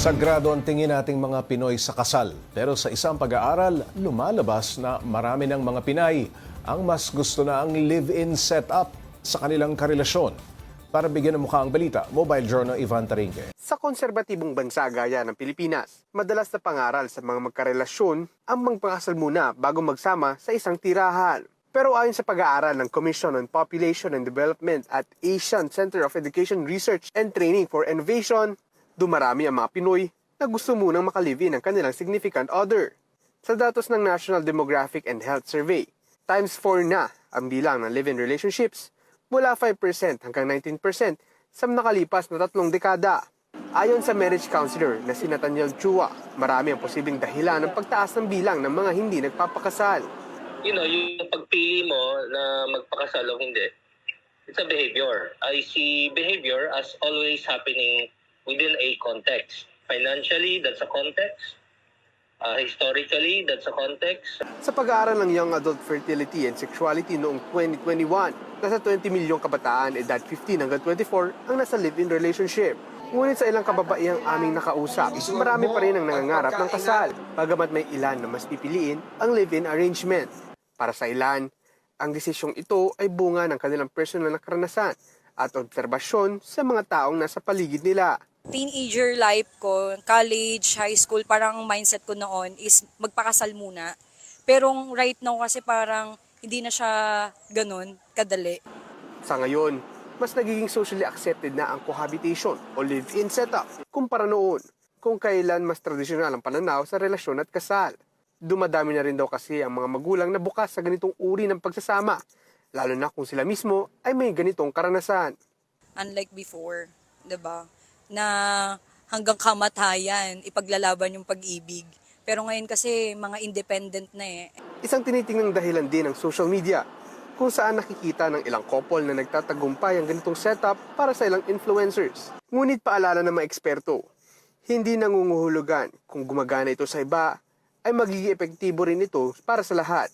Sagrado ang tingin nating mga Pinoy sa kasal. Pero sa isang pag-aaral, lumalabas na marami ng mga Pinay ang mas gusto na ang live-in setup sa kanilang karelasyon. Para bigyan ng mukha ang balita, Mobile Journal Ivan Tarinque. Sa konserbatibong bansa gaya ng Pilipinas, madalas na pangaral sa mga magkarelasyon ang magpakasal muna bago magsama sa isang tirahan. Pero ayon sa pag-aaral ng Commission on Population and Development at Asian Center of Education Research and Training for Innovation, dumarami ang mga Pinoy na gusto munang makalive-in ang kanilang significant other. Sa datos ng National Demographic and Health Survey, times 4 na ang bilang ng live-in relationships mula 5% hanggang 19% sa nakalipas na 3 dekada. Ayon sa marriage counselor na si Nathaniel Chua, marami ang posibleng dahilan ng pagtaas ng bilang ng mga hindi nagpapakasal. Yung pagpili mo na magpakasal o hindi, it's a behavior. I see behavior as always happening within a context. Financially, that's a context. Historically, that's a context. Sa pag-aaral ng Young Adult Fertility and Sexuality noong 2021, nasa 20 milyong kabataan edad 15 hanggang 24 ang nasa live-in relationship. Ngunit sa ilang kababaihang aming nakausap, marami pa rin ang nangangarap ng kasal, bagamat may ilan na mas pipiliin ang live-in arrangement. Para sa ilan, ang desisyong ito ay bunga ng kanilang personal na karanasan at obserbasyon sa mga taong nasa paligid nila. Teenager life ko, college, high school, parang mindset ko noon is magpakasal muna. Pero right now kasi parang hindi na siya ganun kadali. Sa ngayon, mas nagiging socially accepted na ang cohabitation o live-in setup kumpara noon, kung kailan mas tradisyonal ang pananaw sa relasyon at kasal. Dumadami na rin daw kasi ang mga magulang na bukas sa ganitong uri ng pagsasama, lalo na kung sila mismo ay may ganitong karanasan. Unlike before, 'di ba? Na hanggang kamatayan ipaglalaban yung pag-ibig. Pero ngayon kasi mga independent na eh. Isang tinitingnang dahilan din ng social media kung saan nakikita ng ilang couple na nagtatagumpay ang ganitong setup para sa ilang influencers. Ngunit paalala ng mga eksperto, hindi nangunguhulugan kung gumagana ito sa iba ay magiging epektibo rin ito para sa lahat.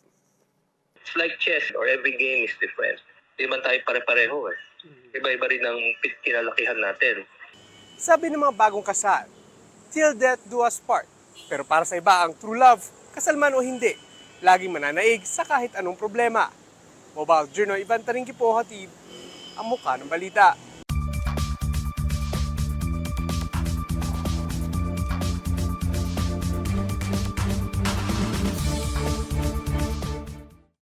It's like chess or every game is different. Hindi man tayo pare-pareho eh. Iba-iba rin ang kinalakihan natin. Sabi ng mga bagong kasal, till death do us part. Pero para sa iba ang true love, kasal man o hindi, laging mananaig sa kahit anong problema. Mobile Journal Ivan Tarinque po, hatid ang mukha ng balita.